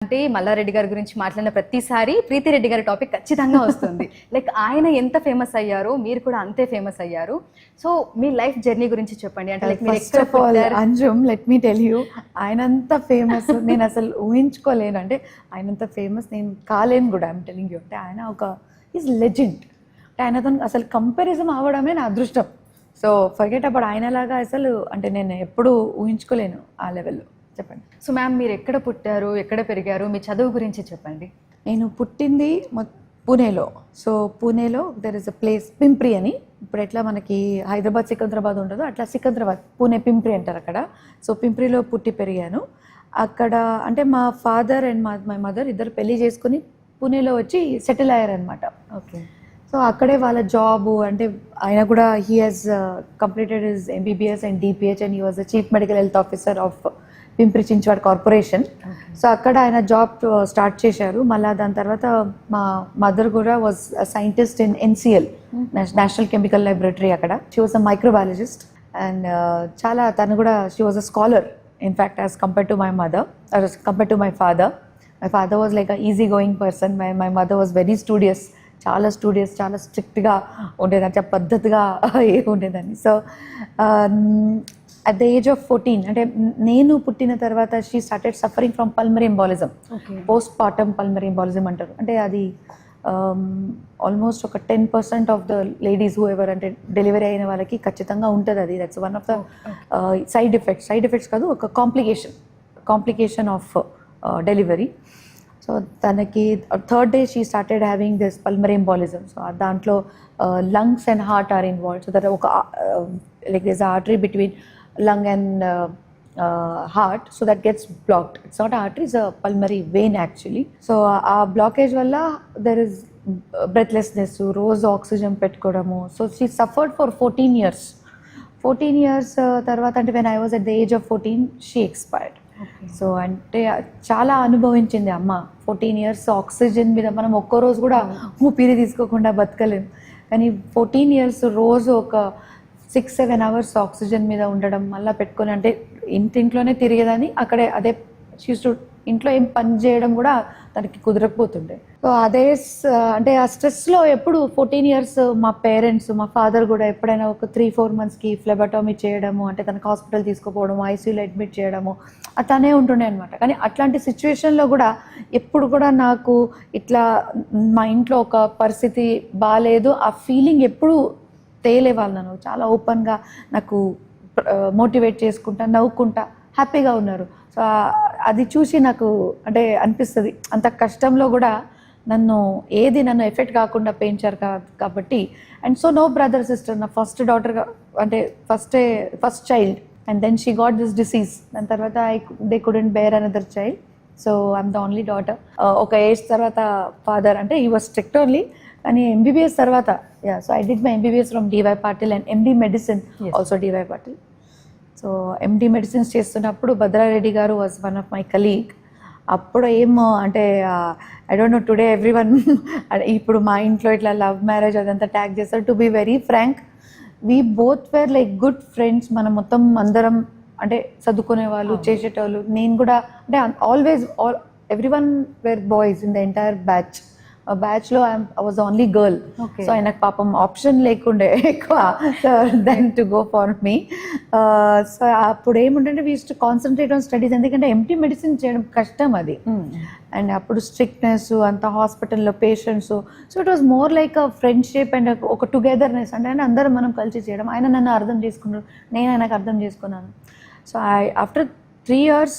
అంటే మల్లారెడ్డి గారి గురించి మాట్లాడిన ప్రతిసారి ప్రీతి రెడ్డి గారి టాపిక్ ఖచ్చితంగా వస్తుంది. లైక్ ఆయన ఎంత ఫేమస్ అయ్యారో మీరు కూడా అంతే ఫేమస్ అయ్యారు. సో మీ లైఫ్ జర్నీ గురించి చెప్పండి. అంటే like first of all Anjum, let me tell you, ఆయనంత ఫేమస్ నేను అసలు ఊహించుకోలేను. అంటే ఆయనంత ఫేమస్ నేను కాలేను కూడా. ఐఎమ్ టెలింగ్ యూ, అంటే ఆయన ఒక ఈజ్ లెజెండ్. అంటే ఆయనతో అసలు కంపారిజన్ అవ్వడమే నా అదృష్టం. సో ఫర్గెట్ అబౌట్ ఆయనలాగా అసలు అంటే నేను ఎప్పుడూ ఊహించుకోలేను ఆ లెవెల్లో. చెప్పండి. సో మ్యామ్, మీరు ఎక్కడ పుట్టారు, ఎక్కడ పెరిగారు, మీ చదువు గురించి చెప్పండి. నేను పుట్టింది పూణేలో. సో పూణేలో there is a place Pimpri అని. ఇప్పుడు ఎట్లా మనకి హైదరాబాద్ సికింద్రాబాద్ ఉండదు, అట్లా సికింద్రాబాద్ పూణే పింప్రి అంటారు అక్కడ. సో పింప్రిలో పుట్టి పెరిగాను. అక్కడ అంటే మా ఫాదర్ అండ్ మై మదర్ ఇద్దరు పెళ్లి చేసుకుని పూణేలో వచ్చి సెటిల్ అయ్యారనమాట. ఓకే. సో అక్కడే వాళ్ళ జాబు అంటే ఆయన కూడా he has completed his MBBS and DPH and he was the chief medical health officer of Pimpri Chinchwad corporation. So అక్కడ ఆయన జాబ్ స్టార్ట్ చేశారు. మళ్ళీ దాని తర్వాత మా మదర్ కూడా was scientist in NCL, national chemical laboratory. అక్కడ she was a microbiologist and చాలా తను కూడా she was a scholar in fact as compare to my mother, compare to my father. My father was like a easy going person. My mother was very studious, చాలా studious, చాలా స్ట్రిక్ట్గా ఉండేదాన్ని, చాలా పద్ధతిగా ఉండేదాన్ని. So at the age of 14 అంటే నేను పుట్టిన తర్వాత she started suffering from pulmonary embolism, post partum pulmonary embolism అంటారు. అంటే అది ఆల్మోస్ట్ ఒక 10% of the ladies who ever అంటే డెలివరీ అయిన వాళ్ళకి ఖచ్చితంగా ఉంటుంది అది. That's one of the side effects కాదు, ఒక కాంప్లికేషన్ ఆఫ్ డెలివరీ. సో తనకి third day she started having this pulmonary embolism. So దాంట్లో lungs and heart are involved. So that ఒక like this artery between lung and heart, so that gets blocked. It's not an artery, it's a pulmonary vein actually. So our blockage valla there is breathlessness, rose oxygen petkodamu. So she suffered for 14 years. 14 years tarvata ante when I was at the age of 14 she expired. So అంటే చాలా అనుభవించింది అమ్మ. 14 years oxygen మీద మనం ఒక్క రోజు కూడా ఊపిరి తీసుకోకుండా బతకలేం. కానీ 14 years రోజు ఒక 6-7 hours ఆక్సిజన్ మీద ఉండడం, మళ్ళీ పెట్టుకొని అంటే ఇంట్లోనే తిరిగేదని అక్కడే అదే ఇంట్లో ఏం పని చేయడం కూడా తనకి కుదరకపోతుండే. సో అదే అంటే ఆ స్ట్రెస్లో ఎప్పుడు 14 years మా పేరెంట్స్, మా ఫాదర్ కూడా ఎప్పుడైనా ఒక 3-4 monthsకి ఫ్లెబటోమీ చేయడము, అంటే తనకు హాస్పిటల్ తీసుకుపోవడము, ఐసీయూలో అడ్మిట్ చేయడము అతనే ఉంటుండే అనమాట. కానీ అట్లాంటి సిచ్యువేషన్లో కూడా ఎప్పుడు కూడా నాకు ఇట్లా మా ఇంట్లో ఒక పరిస్థితి బాగాలేదు ఆ ఫీలింగ్ ఎప్పుడు తేలేవాళ్ళు. నన్ను చాలా ఓపెన్గా నాకు మోటివేట్ చేసుకుంటా, నవ్వుకుంటా, హ్యాపీగా ఉన్నారు. సో అది చూసి నాకు అంటే అనిపిస్తుంది అంత కష్టంలో కూడా నన్ను ఎఫెక్ట్ కాకుండా పెంచారు కాబట్టి. And so no brother sister, నా ఫస్ట్ డాటర్గా అంటే first child and then she got this disease. దాని తర్వాత they couldn't bear another child. So I'm the only daughter. ఒక ఏజ్ తర్వాత ఫాదర్ అంటే హీ వాజ్ స్ట్రిక్ట్ ఓన్లీ, కానీ ఎంబీబీఎస్ తర్వాత so I did my MBBS from DY Patil and MD medicine also DY Patil. So MD medicines చేస్తున్నప్పుడు Bhadra Reddy garu was one of my colleague. అప్పుడు ఏమో అంటే I don't know today everyone ఇప్పుడు మా ఇంట్లో ఇట్లా లవ్ మ్యారేజ్ అదంతా ట్యాగ్ చేస్తారు. To be very frank, we both were like good friends. మనం మొత్తం అందరం అంటే చదువుకునే వాళ్ళు, చేసేటోళ్ళు. నేను కూడా అంటే always everyone were boys in the entire బ్యాచ్లో I was only girl. So ఆయనకు పాపం ఆప్షన్ లేకుండే ఎక్కువ then to go for me. So అప్పుడు ఏముంటే we use to concentrate on studies, ఎందుకంటే ఎంటీ మెడిసిన్ చేయడం కష్టం అది. అండ్ అప్పుడు స్ట్రిక్ట్నెస్ అంత హాస్పిటల్లో patients. So it was more like a friendship and ఒక టుగెదర్నెస్. అంటే అందరం మనం కలిసి చేయడం. ఆయన నన్ను అర్థం చేసుకున్నారు, నేను ఆయనకు అర్థం చేసుకున్నాను. So after 3 years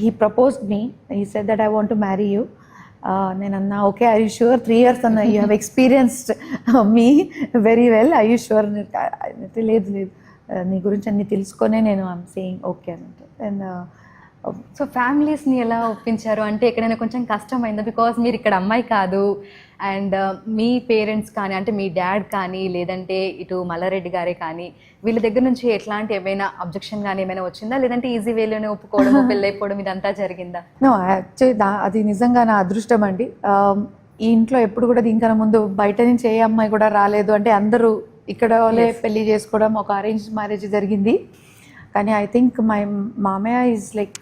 he proposed me. He said that I want to marry you. నేను అన్నా okay, I you sure? 3 years అన్న, you have experienced me very well, I you sure? లేదు నీ గురించి అన్ని తెలుసుకొనే నేను ఐఎమ్ సేయింగ్ ఓకే అన్నట్టు. అండ్ సో ఫ్యామిలీస్ని ఎలా ఒప్పించారు? అంటే ఎక్కడైనా కొంచెం కష్టమైందా? బికాజ్ మీరు ఇక్కడ అమ్మాయి కాదు అండ్ మీ పేరెంట్స్ కానీ అంటే మీ డాడ్ కానీ లేదంటే ఇటు మల్లారెడ్డి గారే కానీ వీళ్ళ దగ్గర నుంచి ఎట్లాంటి ఏమైనా అబ్జెక్షన్ కానీ ఏమైనా వచ్చిందా? లేదంటే ఈజీ వేలోనే ఒప్పుకోవడం, పెళ్ళైపోవడం ఇదంతా జరిగిందా? నో, యాక్చువల్లీ అది నిజంగా నా అదృష్టం అండి. ఈ ఇంట్లో ఎప్పుడు కూడా దీనికన్నా ముందు బయట నుంచి ఏ అమ్మాయి కూడా రాలేదు. అంటే అందరూ ఇక్కడ వాళ్ళే పెళ్లి చేసుకోవడం, ఒక అరేంజ్ మ్యారేజ్ జరిగింది. కానీ ఐ థింక్ మై మామయ్య ఈజ్ లైక్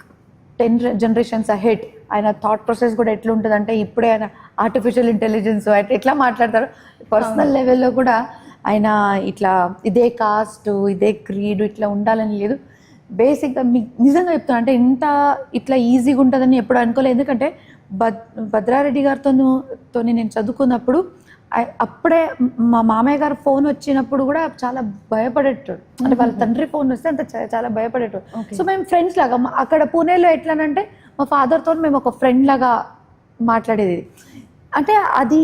10 generations ahead. ఆయన థాట్ ప్రాసెస్ కూడా ఎట్లా ఉంటుంది అంటే ఇప్పుడే ఆయన ఆర్టిఫిషియల్ ఇంటెలిజెన్స్ ఎట్లా మాట్లాడతారు పర్సనల్ లెవెల్లో కూడా ఆయన ఇట్లా ఇదే కాస్ట్ ఇదే క్రీడ్ ఇట్లా ఉండాలని లేదు. బేసిక్గా మీకు నిజంగా చెప్తాను అంటే ఇంత ఇట్లా ఈజీగా ఉంటుందని ఎప్పుడు అనుకోలేదు. ఎందుకంటే భద్రారెడ్డి గారితో నేను చదువుకున్నప్పుడు అప్పుడే మా మామయ్య గారు ఫోన్ వచ్చినప్పుడు కూడా చాలా భయపడేటోడు. అంటే వాళ్ళ తండ్రి ఫోన్ వస్తే అంత చాలా భయపడేటోడు. సో మేము ఫ్రెండ్స్ లాగా అక్కడ పూణేలో ఎట్లానంటే మా ఫాదర్తో మేము ఒక ఫ్రెండ్ లాగా మాట్లాడేది. అంటే అది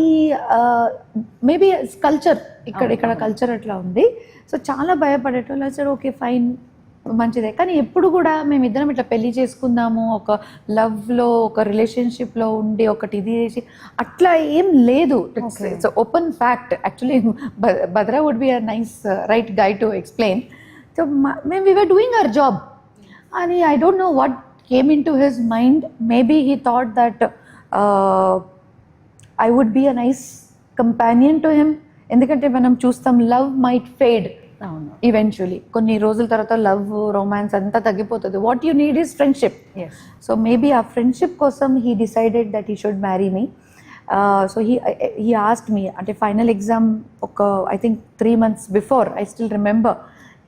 మేబీ కల్చర్ ఇక్కడ కల్చర్ అట్లా ఉంది. సో చాలా భయపడేటోళ్ళు. సరే ఓకే ఫైన్ మంచిదే. కానీ ఎప్పుడు కూడా మేమిద్దరం ఇట్లా పెళ్లి చేసుకుందాము ఒక లవ్లో ఒక రిలేషన్షిప్లో ఉండి ఒకటి ఇది చేసి అట్లా ఏం లేదు. It's open fact. Actually Bhadra would be a nice right guy to explain. So మేము we were doing our job అని I don't know what came into his mind. Maybe he thought that I would be a nice companion to him. ఎందుకంటే మనం చూస్తాం love might fade eventually. కొన్ని రోజుల తర్వాత love romance అంతా తగ్గిపోతుంది. What you need is friendship. So maybe ఆ friendship కోసం he decided that he should marry me. So he asked me అంటే ఫైనల్ ఎగ్జామ్ ఒక I think 3 months before I still remember.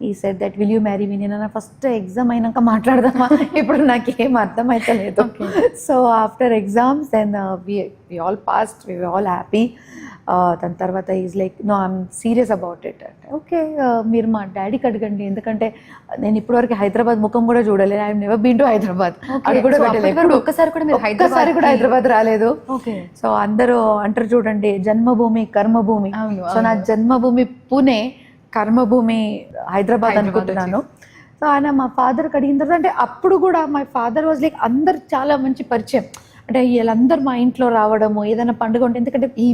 He said that will you marry me. నేను first exam అయినాక మాట్లాడదామా ఇప్పుడు నాకేం అర్థమైతలేదు. So after exams then we all passed, we all happy. దాని తర్వాత is like no I'm serious about it అంటే okay మీరు మా డాడీకి అడగండి. ఎందుకంటే నేను ఇప్పటివరకు హైదరాబాద్ ముఖం కూడా చూడలేదు. I never been to Hyderabad. అది కూడా ఒక్కసారి కూడా హైదరాబాద్ రాలేదు. సో అందరూ అంటారు చూడండి జన్మభూమి కర్మభూమి. సో నా జన్మభూమి పూణే, కర్మభూమి హైదరాబాద్ అనుకుంటున్నాను. సో ఆయన మా ఫాదర్కి అడిగిన తర్వాత అంటే అప్పుడు కూడా మై ఫాదర్ వాజ్ లైక్ అందరు చాలా మంచి పరిచయం. అంటే వీళ్ళందరూ మా ఇంట్లో రావడము ఏదైనా పండుగ ఉంటే, ఎందుకంటే ఈ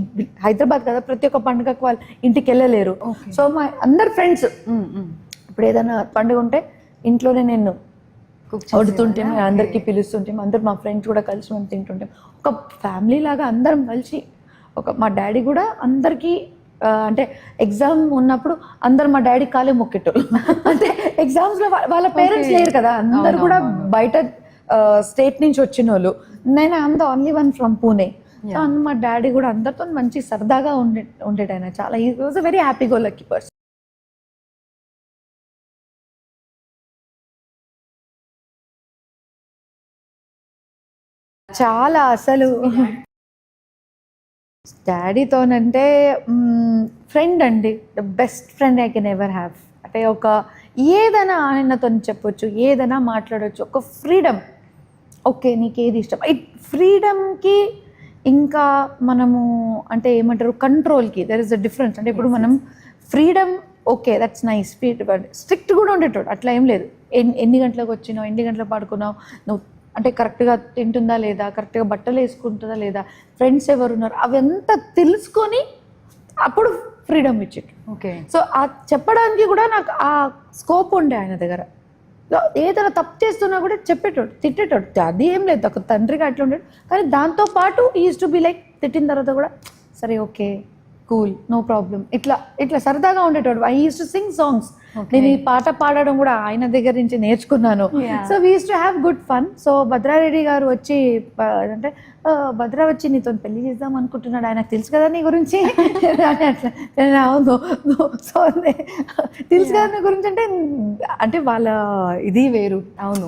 హైదరాబాద్ కదా ప్రతి ఒక్క పండుగకు వాళ్ళు ఇంటికి వెళ్ళలేరు. సో మా అందరు ఫ్రెండ్స్ ఇప్పుడు ఏదైనా పండుగ ఉంటే ఇంట్లోనే నేను వండుతుంటే అందరికీ పిలుస్తుంటే అందరు మా ఫ్రెండ్స్ కూడా కలిసి మేము తింటుంటాం. ఒక ఫ్యామిలీ లాగా అందరం కలిసి మా డాడీ కూడా అందరికీ అంటే ఎగ్జామ్ ఉన్నప్పుడు అందరు మా డాడీ కాలే మొక్కేటోళ్ళు. అంటే ఎగ్జామ్స్లో వాళ్ళ పేరెంట్స్ లేరు కదా, అందరు కూడా బయట స్టేట్ నుంచి వచ్చిన వాళ్ళు. నేను I'm the only one from Pune. So మా డాడీ కూడా అందరితో మంచి సరదాగా ఉండేట ఆయన. చాలా he was a very happy go lucky person. చాలా అసలు డాడీతోనంటే ఫ్రెండ్ అండి, the best friend I can ever have. అంటే ఒక ఏదైనా ఆయనతో చెప్పొచ్చు, ఏదైనా మాట్లాడవచ్చు. ఒక ఫ్రీడమ్, ఓకే నీకు ఏది ఇష్టం. ఈ ఫ్రీడమ్కి ఇంకా మనము అంటే ఏమంటారు కంట్రోల్కి దెర్ ఇస్ అ డిఫరెన్స్. అంటే ఇప్పుడు మనం freedom okay that's nice, strict కూడా ఉండేటోడు. అట్లా ఏం లేదు. ఎన్ని గంటలకు వచ్చినావు, ఎన్ని గంటలకు పడుకున్నావు, నువ్వు అంటే కరెక్ట్గా తింటుందా లేదా, కరెక్ట్గా బట్టలు వేసుకుంటుందా లేదా, ఫ్రెండ్స్ ఎవరున్నారు అవంతా తెలుసుకొని అప్పుడు ఫ్రీడమ్ ఇచ్చేట. ఓకే సో ఆ చెప్పడానికి కూడా నాకు ఆ స్కోప్ ఉండే ఆయన దగ్గర. ఏదైనా తప్పు చేస్తున్నా కూడా చెప్పేటోడు, తిట్టేటోడు. అది ఏం లేదు, ఒక తండ్రిగా అట్లా ఉండేది. కానీ దాంతోపాటు ఈజ్ టు బి లైక్ తిట్టిన తర్వాత కూడా సరే ఓకే కూల్ నో ప్రాబ్లం ఇట్లా సరదాగా ఉండేటోడు. I use to sing songs. నేను ఈ పాట పాడడం కూడా ఆయన దగ్గర నుంచి నేర్చుకున్నాను. So we use to have good fun. So Bhadrareddy గారు వచ్చి అంటే భద్రా వచ్చి నీతో పెళ్లి చేద్దాం అనుకుంటున్నాడు, ఆయనకు తెలుసు కదా నీ గురించి అట్లా. అవును సో తెలుసు కదా నీ గురించి అంటే వాళ్ళ ఇది వేరు. అవును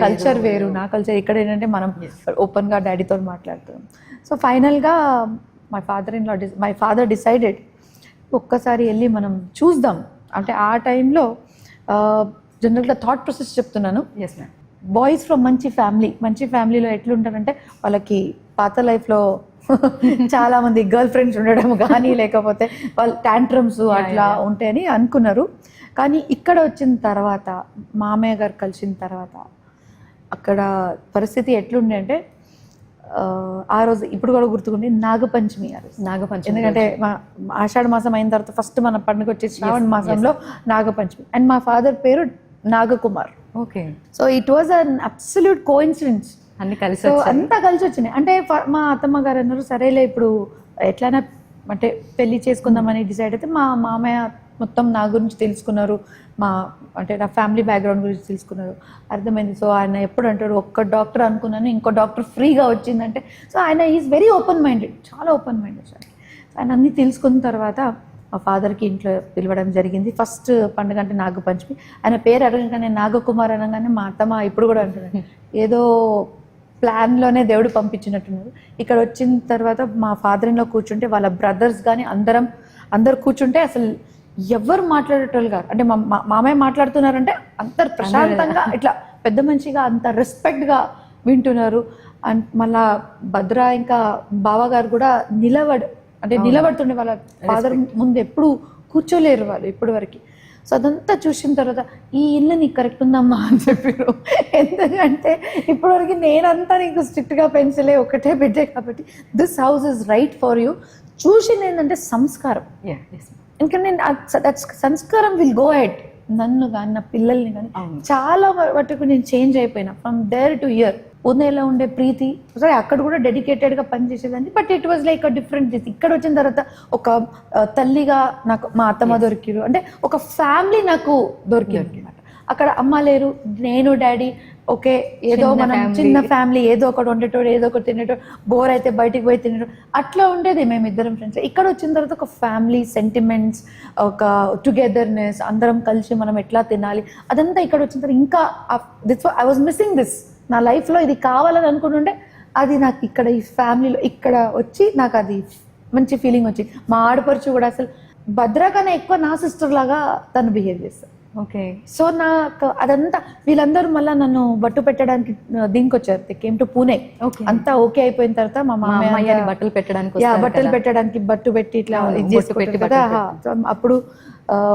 కల్చర్ వేరు, నా కల్చర్ ఇక్కడ ఏంటంటే మనం ఓపెన్గా డాడీతో మాట్లాడుతున్నాం. సో ఫైనల్గా మై ఫాదర్ డిసైడెడ్ ఒక్కసారి వెళ్ళి మనం చూద్దాం. అంటే ఆ టైంలో జనరల్గా థాట్ ప్రాసెస్ చెప్తున్నాను. Yes ma'am. బాయ్స్ ఫ్రమ్ మంచి ఫ్యామిలీలో ఎట్లుంటారంటే వాళ్ళకి పాత లైఫ్లో చాలా మంది గర్ల్ ఫ్రెండ్స్ ఉండడం కానీ లేకపోతే వాళ్ళ టాంట్రమ్స్ అట్లా ఉంటాయని అనుకున్నారు. కానీ ఇక్కడ వచ్చిన తర్వాత మామయ్య గారు కలిసిన తర్వాత అక్కడ పరిస్థితి ఎట్లుండే అంటే ఆ రోజు ఇప్పుడు కూడా గుర్తుకుంది నాగపంచమి. ఎందుకంటే ఆషాఢ మాసం అయిన తర్వాత ఫస్ట్ మన పండుగ వచ్చేసి శ్రావణ మాసంలో నాగపంచమి. అండ్ మా ఫాదర్ పేరు Nagakumar. Okay so it was an absolute coincidence. అంతా కలిసి వచ్చినాయి. అంటే మా అత్తమ్మ గారు అన్నారు సరేలే ఇప్పుడు ఎట్లయినా అంటే పెళ్లి చేసుకుందామని డిసైడ్ అయితే మా మామయ్య మొత్తం నా గురించి తెలుసుకున్నారు, అంటే నా ఫ్యామిలీ బ్యాక్గ్రౌండ్ గురించి తెలుసుకున్నారు, అర్థమైంది. సో ఆయన ఎప్పుడు అంటాడు, ఒక్క డాక్టర్ అనుకున్నాను ఇంకో డాక్టర్ ఫ్రీగా వచ్చిందంటే, సో ఆయన ఈజ్ వెరీ ఓపెన్ మైండెడ్, చాలా ఓపెన్ మైండెడ్ సార్. ఆయన అన్నీ తెలుసుకున్న తర్వాత మా ఫాదర్కి ఇంట్లో పిలవడం జరిగింది. ఫస్ట్ పండుగ అంటే నాగపంచమి. ఆయన పేరు అడగగానే నాగకుమార్ అనగానే మా అత్తమ్మ ఇప్పుడు కూడా అంటున్నాను, ఏదో ప్లాన్లోనే దేవుడు పంపించినట్టున్నారు. ఇక్కడ వచ్చిన తర్వాత మా ఫాదర్ ఇన్లో కూర్చుంటే వాళ్ళ బ్రదర్స్ కానీ అందరు కూర్చుంటే అసలు ఎవరు మాట్లాడేటోళ్ళు కాదు. అంటే మామయ్య మాట్లాడుతున్నారంటే అందరు ప్రశాంతంగా ఇట్లా పెద్ద మనిషిగా అంత రెస్పెక్ట్గా వింటున్నారు. అండ్ మళ్ళా భద్ర ఇంకా బావగారు కూడా నిలబడుతుండే వాళ్ళ ఫాదర్ ముందు ఎప్పుడు కూర్చోలేరు వాళ్ళు ఇప్పటి వరకు. సో అదంతా చూసిన తర్వాత ఈ ఇల్లు నీకు కరెక్ట్ ఉందమ్మా అని చెప్పారు. ఎందుకంటే ఇప్పటివరకు నేనంతా నీకు స్ట్రిక్ట్గా పెంచలే, ఒకటే బిడ్డే కాబట్టి this house is right for you. చూసింది ఏంటంటే సంస్కారం. ఎందుకంటే నేను సంస్కారం విల్ గో హెడ్. నన్ను కానీ నా పిల్లల్ని కానీ చాలా మటుకు నేను చేంజ్ అయిపోయినా ఫ్రమ్ దేర్ టు ఇయర్. పూణేలో ఉండే ప్రీతి సరే అక్కడ కూడా డెడికేటెడ్గా పనిచేసేదాన్ని, but it was like a different. ఇక్కడ వచ్చిన తర్వాత ఒక తల్లిగా నాకు మా అత్తమ్మ దొరికిరు, అంటే ఒక ఫ్యామిలీ నాకు దొరికింది అనమాట. అక్కడ అమ్మ లేరు, నేను డాడీ ఓకే, ఏదో మనం చిన్న ఫ్యామిలీ, ఏదో ఒకటి వండేటోడు, ఏదో ఒకటి తినేటోడు, బోర్ అయితే బయటికి పోయి తినేటోడు, అట్లా ఉండేది మేమిద్దరం ఫ్రెండ్స్. ఇక్కడ వచ్చిన తర్వాత ఒక ఫ్యామిలీ సెంటిమెంట్స్, ఒక టుగెదర్నెస్, అందరం కలిసి మనం ఎట్లా తినాలి, అదంతా ఇక్కడ వచ్చిన తర్వాత ఇంకా ఐ వాజ్ మిస్సింగ్ దిస్. నా లైఫ్లో ఇది కావాలని అనుకుంటుంటే అది నాకు ఇక్కడ ఈ ఫ్యామిలీలో ఇక్కడ వచ్చి నాకు అది మంచి ఫీలింగ్ వచ్చింది. మా ఆడపడుచు కూడా అసలు భద్ర కన్నా ఎక్కువ నా సిస్టర్ లాగా తను బిహేవ్ చేస్తారు. ఓకే. సో నాకు అదంతా వీళ్ళందరూ మళ్ళీ నన్ను బట్టు పెట్టడానికి దీనికి వచ్చారు. They came to Pune. అంతా ఓకే అయిపోయిన తర్వాత మా మామయ్య బట్టలు పెట్టడానికి బట్టు పెట్టి ఇట్లా ఇది చేసుకుంటారు కదా, అప్పుడు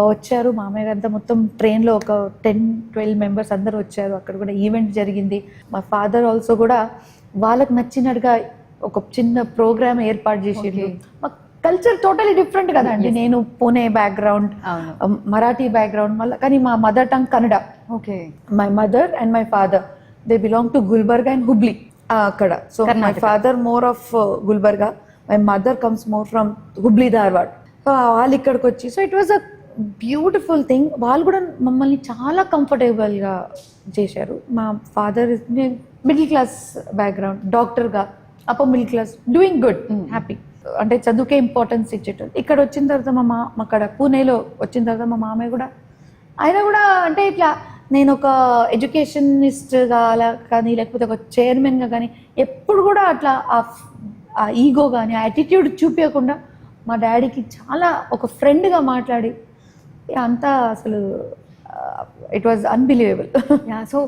వచ్చారు మామయ్య అంతా. మొత్తం ట్రైన్లో ఒక 10-12 మెంబర్స్ అందరూ వచ్చారు. అక్కడ కూడా ఈవెంట్ జరిగింది. మా ఫాదర్ ఆల్సో కూడా వాళ్ళకి నచ్చినట్టుగా ఒక చిన్న ప్రోగ్రామ్ ఏర్పాటు చేసిండ్రు. మా కల్చర్ టోటలీ డిఫరెంట్ కదండి. నేను పూణే బ్యాక్గ్రౌండ్, మరాఠీ బ్యాక్గ్రౌండ్, మళ్ళీ కానీ మా mother tongue Kannada. Okay. My mother and my father they belong to Gulbarga and Hubli అక్కడ. So my father more of Gulbarga, my mother comes more from Hubli Dharwad. So వాళ్ళు ఇక్కడికి వచ్చి, so it was a beautiful thing. వాళ్ళు కూడా మమ్మల్ని చాలా కంఫర్టబుల్గా చేశారు. మా ఫాదర్ మిడిల్ క్లాస్ బ్యాక్గ్రౌండ్, డాక్టర్గా, upper middle class, doing good, happy. అంటే చదువుకే ఇంపార్టెన్స్ ఇచ్చేటోళ్ళు. ఇక్కడ వచ్చిన తర్వాత అక్కడ పూణేలో వచ్చిన తర్వాత మా మామయ్య కూడా, ఆయన కూడా అంటే ఇట్లా నేను ఒక ఎడ్యుకేషనిస్ట్గా అలా కానీ లేకపోతే ఒక చైర్మన్గా కానీ ఎప్పుడు కూడా అట్లా ఆ ఈగో కానీ ఆ యాటిట్యూడ్ చూపించకుండా మా డాడీకి చాలా ఒక ఫ్రెండ్గా మాట్లాడి అంతా అసలు ఇట్ వాజ్ అన్బిలీవబుల్. సో